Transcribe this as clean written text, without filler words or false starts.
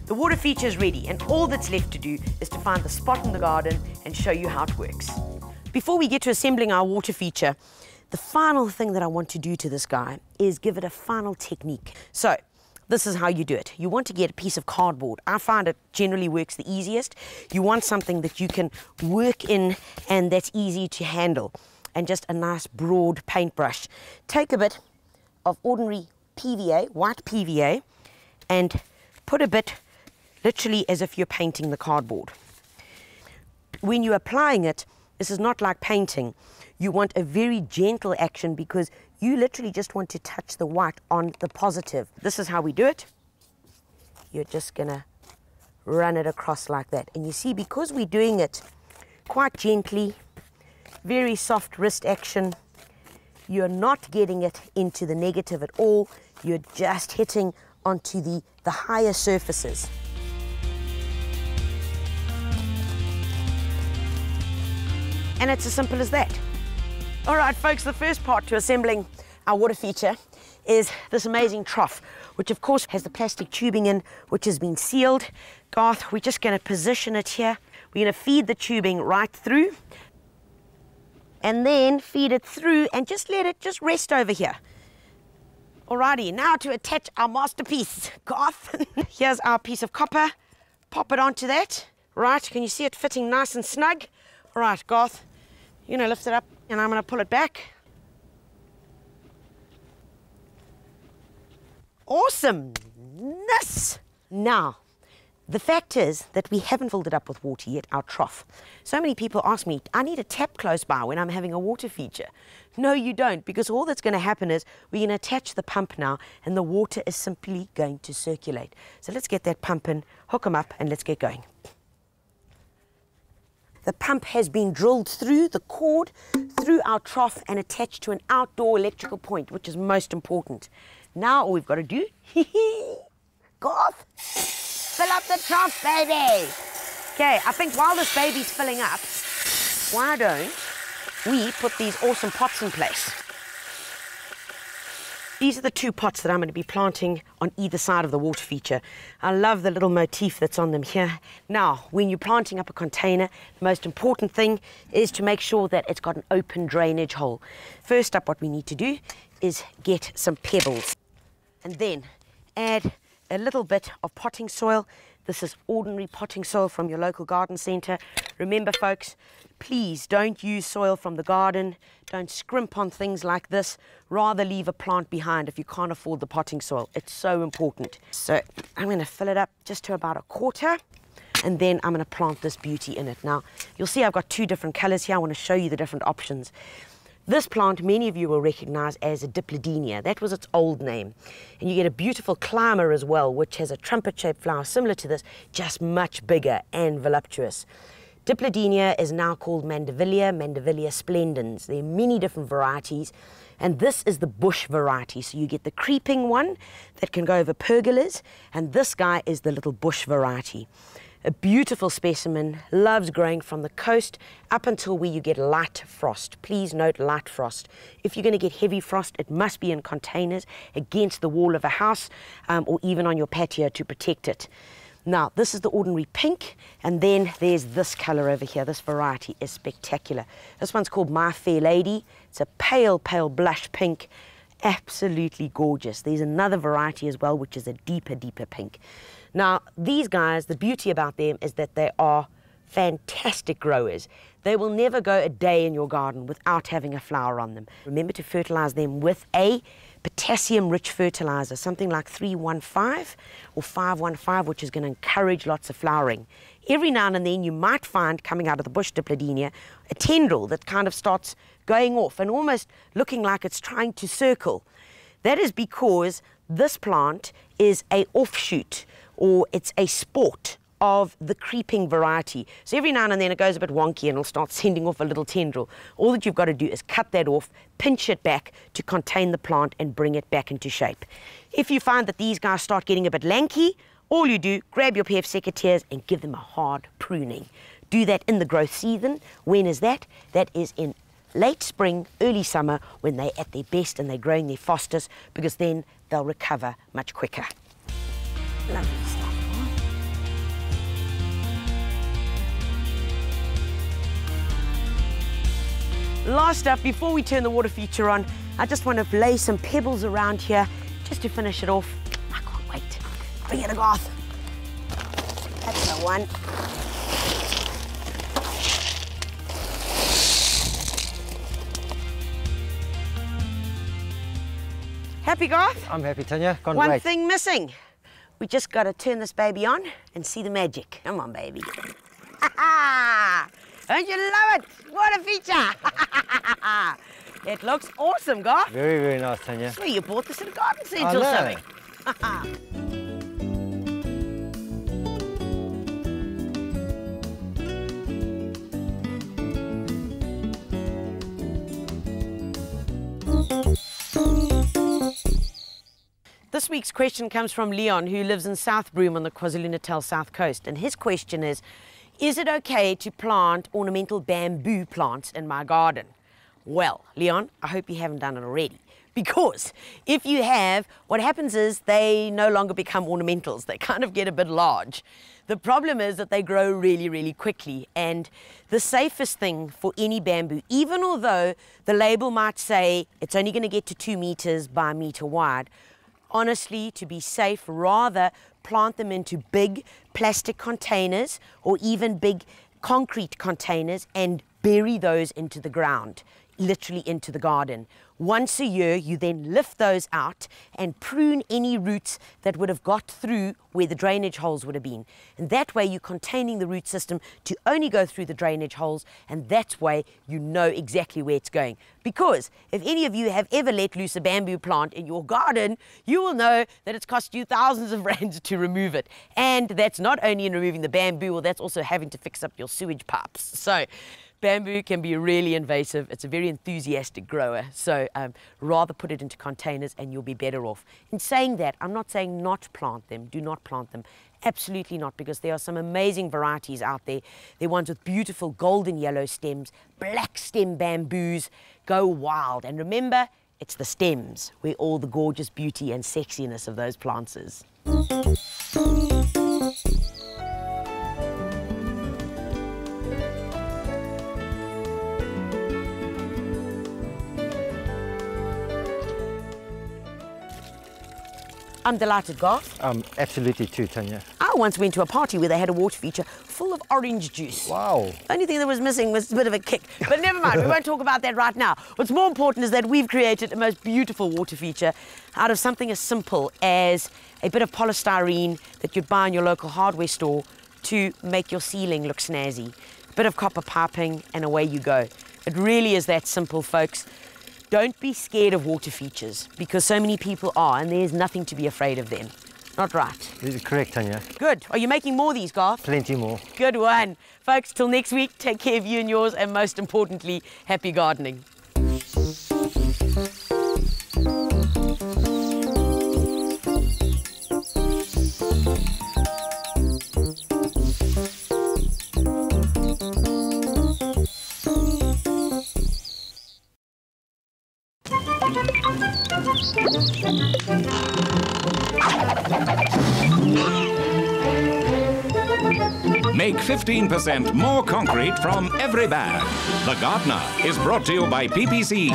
The water feature is ready, and all that's left to do is to find the spot in the garden and show you how it works. Before we get to assembling our water feature, the final thing that I want to do to this guy is give it a final technique. So, this is how you do it. You want to get a piece of cardboard. I find it generally works the easiest. You want something that you can work in and that's easy to handle. And just a nice broad paintbrush. Take a bit of ordinary PVA, white PVA, and put a bit literally as if you're painting the cardboard. When you're applying it, this is not like painting. You want a very gentle action because you literally just want to touch the white on the positive. This is how we do it. You're just gonna run it across like that. And you see, because we're doing it quite gently, very soft wrist action, you're not getting it into the negative at all. You're just hitting onto the higher surfaces. And it's as simple as that. All right, folks, the first part to assembling our water feature is this amazing trough, which of course has the plastic tubing in, which has been sealed. Garth, we're just going to position it here. We're going to feed the tubing right through, and then feed it through and just let it just rest over here. Alrighty, now to attach our masterpiece. Garth, here's our piece of copper. Pop it onto that. Right, can you see it fitting nice and snug? All right, Garth, you're going to lift it up and I'm going to pull it back. Awesomeness! Now, the fact is that we haven't filled it up with water yet, our trough. So many people ask me, I need a tap close by when I'm having a water feature. No, you don't, because all that's going to happen is we're going to attach the pump now and the water is simply going to circulate. So let's get that pump in, hook them up, and let's get going. The pump has been drilled through the cord, through our trough, and attached to an outdoor electrical point, which is most important. Now all we've got to do, Garth, fill up the trough, baby. Okay, I think while this baby's filling up, why don't we put these awesome pots in place? These are the two pots that I'm going to be planting on either side of the water feature. I love the little motif that's on them here. Now, when you're planting up a container, the most important thing is to make sure that it's got an open drainage hole. First up, what we need to do is get some pebbles and then add a little bit of potting soil. This is ordinary potting soil from your local garden centre. Remember, folks, please don't use soil from the garden. Don't scrimp on things like this. Rather leave a plant behind if you can't afford the potting soil. It's so important. So I'm going to fill it up just to about a quarter, and then I'm going to plant this beauty in it. Now, you'll see I've got two different colours here. I want to show you the different options. This plant, many of you will recognise as a Dipladenia. That was its old name. And you get a beautiful climber as well, which has a trumpet-shaped flower similar to this, just much bigger and voluptuous. Dipladenia is now called Mandevilla, Mandevilla splendens. There are many different varieties, and this is the bush variety. So you get the creeping one that can go over pergolas, and this guy is the little bush variety. A beautiful specimen, loves growing from the coast up until where you get light frost. Please note light frost. If you're going to get heavy frost, it must be in containers against the wall of a house or even on your patio to protect it. Now, this is the ordinary pink, and then there's this colour over here. This variety is spectacular. This one's called My Fair Lady. It's a pale, pale blush pink. Absolutely gorgeous. There's another variety as well, which is a deeper, deeper pink. Now, these guys, the beauty about them is that they are fantastic growers. They will never go a day in your garden without having a flower on them. Remember to fertilise them with a potassium-rich fertiliser, something like 315 or 515, which is going to encourage lots of flowering. Every now and then you might find, coming out of the bush Dipladenia, a tendril that kind of starts going off and almost looking like it's trying to circle. That is because this plant is an offshoot, or it's a sport of the creeping variety. So every now and then it goes a bit wonky and it'll start sending off a little tendril. All that you've got to do is cut that off, pinch it back to contain the plant and bring it back into shape. If you find that these guys start getting a bit lanky, all you do, grab your pair of secateurs and give them a hard pruning. Do that in the growth season. When is that? That is in late spring, early summer, when they're at their best and they're growing their fastest, because then they'll recover much quicker. Lovely stuff. Last up, before we turn the water feature on, I just want to lay some pebbles around here just to finish it off. I can't wait. Bring it, Garth. That's the one. Happy, Garth? I'm happy, Tanya. Can't One wait. thing missing. We just got to turn this baby on and see the magic. Come on, baby. Don't you love it? What a feature! It looks awesome, Garth. Very, very nice, Tanya. I swear you bought this at a garden centre I or know. something. This week's question comes from Leon, who lives in South Broome on the KwaZulu-Natal South Coast. And his question is it okay to plant ornamental bamboo plants in my garden? Well, Leon, I hope you haven't done it already. Because if you have, what happens is they no longer become ornamentals. They kind of get a bit large. The problem is that they grow really, really quickly. And the safest thing for any bamboo, even although the label might say it's only going to get to 2 meters by a meter wide, honestly, to be safe, rather plant them into big plastic containers or even big concrete containers and bury those into the ground, literally into the garden. Once a year, you then lift those out and prune any roots that would have got through where the drainage holes would have been. And that way you're containing the root system to only go through the drainage holes, and that's way you know exactly where it's going. Because if any of you have ever let loose a bamboo plant in your garden, you will know that it's cost you thousands of rands to remove it. And that's not only in removing the bamboo, well, that's also having to fix up your sewage pipes. So bamboo can be really invasive. It's a very enthusiastic grower, so rather put it into containers and you'll be better off. In saying that, I'm not saying not plant them. Do not plant them. Absolutely not, because there are some amazing varieties out there. They're ones with beautiful golden yellow stems, black stem bamboos. Go wild. And remember, it's the stems where all the gorgeous beauty and sexiness of those plants is. I'm delighted, Garth. Absolutely too, Tanya. I once went to a party where they had a water feature full of orange juice. Wow. The only thing that was missing was a bit of a kick. But never mind, we won't talk about that right now. What's more important is that we've created a most beautiful water feature out of something as simple as a bit of polystyrene that you'd buy in your local hardware store to make your ceiling look snazzy. A bit of copper piping and away you go. It really is that simple, folks. Don't be scared of water features, because so many people are, and there's nothing to be afraid of them. Not right. This is correct, Tanya. Good. Are you making more of these, Garth? Plenty more. Good one. Folks, till next week, take care of you and yours, and most importantly, happy gardening. Make 15% more concrete from every bag. The Gardener is brought to you by PPC.